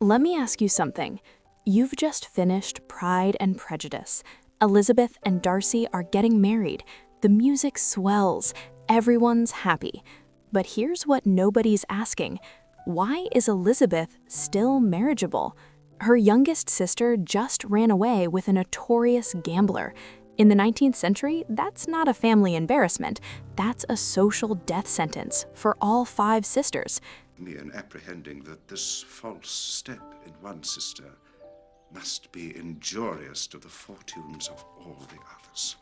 Let me ask you something. You've just finished Pride and Prejudice. Elizabeth and Darcy are getting married. The music swells. Everyone's happy. But here's what nobody's asking. Why is Elizabeth still marriageable? Her youngest sister just ran away with a notorious gambler. In the 19th century, that's not a family embarrassment. That's a social death sentence for all 5 sisters. Me in apprehending that this false step in one sister must be injurious to the fortunes of all the others.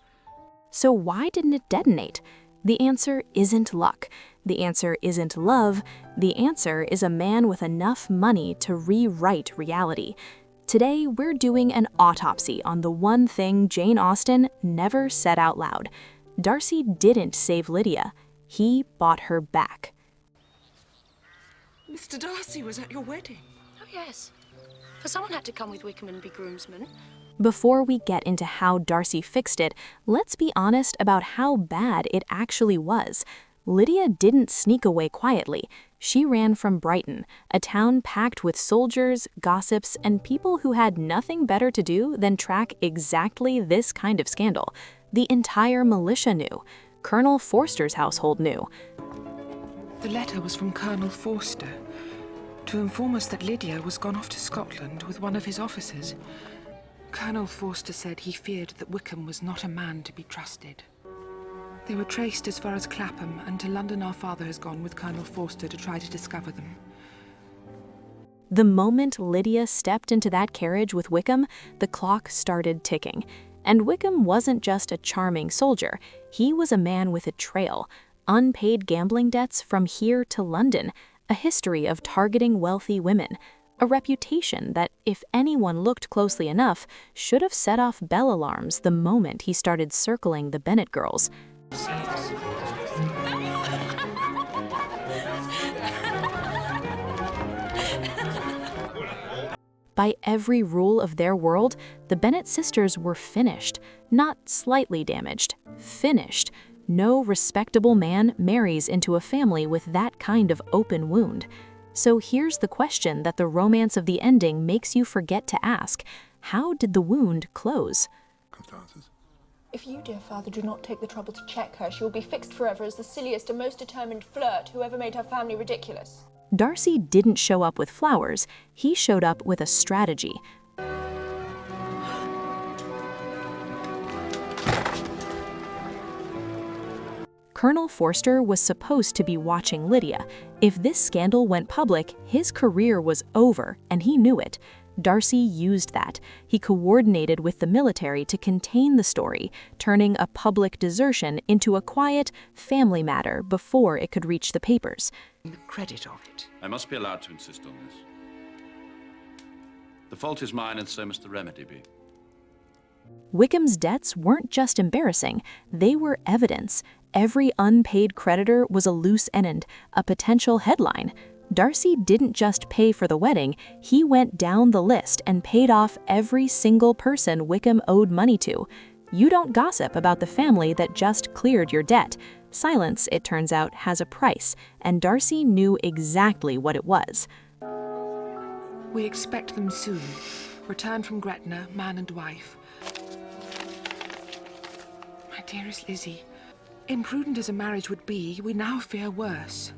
So why didn't it detonate? The answer isn't luck. The answer isn't love. The answer is a man with enough money to rewrite reality. Today, we're doing an autopsy on the one thing Jane Austen never said out loud. Darcy didn't save Lydia. He bought her back. Mr. Darcy was at your wedding. Oh, yes. For someone had to come with Wickham and be groomsman. Before we get into how Darcy fixed it, let's be honest about how bad it actually was. Lydia didn't sneak away quietly. She ran from Brighton, a town packed with soldiers, gossips, and people who had nothing better to do than track exactly this kind of scandal. The entire militia knew. Colonel Forster's household knew. The letter was from Colonel Forster to inform us that Lydia was gone off to Scotland with one of his officers. Colonel Forster said he feared that Wickham was not a man to be trusted. They were traced as far as Clapham, and to London our father has gone with Colonel Forster to try to discover them. The moment Lydia stepped into that carriage with Wickham, the clock started ticking. And Wickham wasn't just a charming soldier. He was a man with a trail. Unpaid gambling debts from here to London, a history of targeting wealthy women, a reputation that, if anyone looked closely enough, should have set off bell alarms the moment he started circling the Bennet girls. By every rule of their world, the Bennet sisters were finished, not slightly damaged, finished. No respectable man marries into a family with that kind of open wound. So here's the question that the romance of the ending makes you forget to ask. How did the wound close? If you, dear father, do not take the trouble to check her, she will be fixed forever as the silliest and most determined flirt who ever made her family ridiculous. Darcy didn't show up with flowers. He showed up with a strategy. Colonel Forster was supposed to be watching Lydia. If this scandal went public, his career was over, and he knew it. Darcy used that. He coordinated with the military to contain the story, turning a public desertion into a quiet family matter before it could reach the papers. The credit of it. I must be allowed to insist on this. The fault is mine, and so must the remedy be. Wickham's debts weren't just embarrassing, they were evidence. Every unpaid creditor was a loose end, a potential headline. Darcy didn't just pay for the wedding, he went down the list and paid off every single person Wickham owed money to. You don't gossip about the family that just cleared your debt. Silence, it turns out, has a price, and Darcy knew exactly what it was. We expect them soon. Return from Gretna, man and wife. My dearest Lizzie, imprudent as a marriage would be, we now fear worse.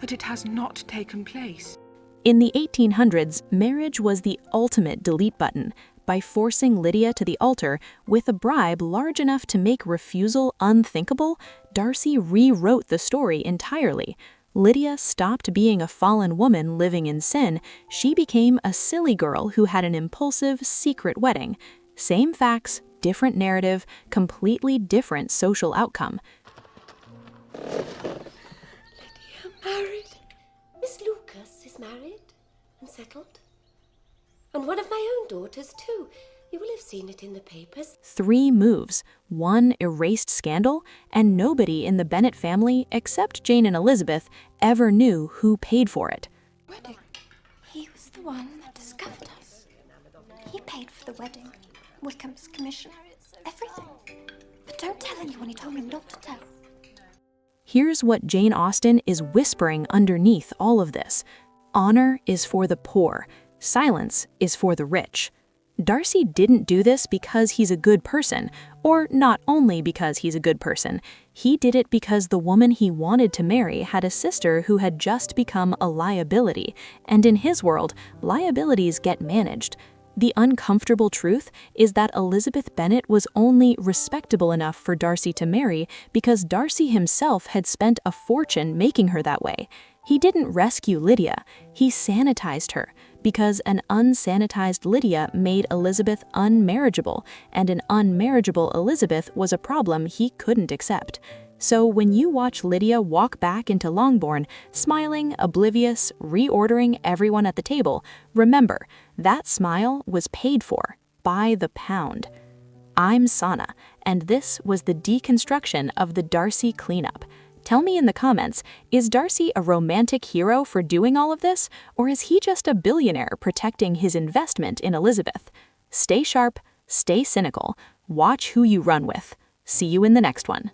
That it has not taken place. In the 1800s, marriage was the ultimate delete button. By forcing Lydia to the altar with a bribe large enough to make refusal unthinkable, Darcy rewrote the story entirely. Lydia stopped being a fallen woman living in sin. She became a silly girl who had an impulsive, secret wedding. Same facts, different narrative, completely different social outcome. Married? Miss Lucas is married and settled. And one of my own daughters, too. You will have seen it in the papers. 3 moves, 1 erased scandal, and nobody in the Bennet family, except Jane and Elizabeth, ever knew who paid for it. Wedding. He was the one that discovered us. He paid for the wedding, Wickham's commission, everything. But don't tell anyone, he told me not to tell. Here's what Jane Austen is whispering underneath all of this. Honor is for the poor. Silence is for the rich. Darcy didn't do this because he's a good person, or not only because he's a good person. He did it because the woman he wanted to marry had a sister who had just become a liability, and in his world, liabilities get managed. The uncomfortable truth is that Elizabeth Bennet was only respectable enough for Darcy to marry because Darcy himself had spent a fortune making her that way. He didn't rescue Lydia, he sanitized her, because an unsanitized Lydia made Elizabeth unmarriageable, and an unmarriageable Elizabeth was a problem he couldn't accept. So when you watch Lydia walk back into Longbourn, smiling, oblivious, reordering everyone at the table, remember, that smile was paid for by the pound. I'm Sana, and this was the deconstruction of the Darcy cleanup. Tell me in the comments, is Darcy a romantic hero for doing all of this, or is he just a billionaire protecting his investment in Elizabeth? Stay sharp, stay cynical, watch who you run with. See you in the next one.